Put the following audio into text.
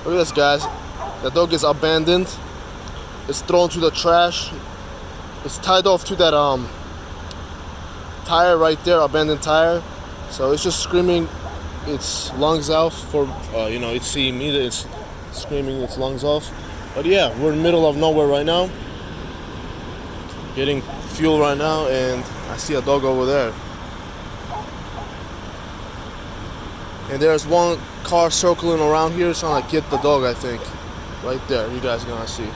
Look at this, guys. The dog is abandoned. It's thrown to the trash. It's tied off to that tire right there, abandoned tire. So it's just screaming its lungs out for it's seeing me that it's screaming its lungs off. But yeah, we're in the middle of nowhere right now, getting fuel right now, and I see a dog over there. And there's one car circling around here trying to get the dog, I think. Right there, you guys are gonna see.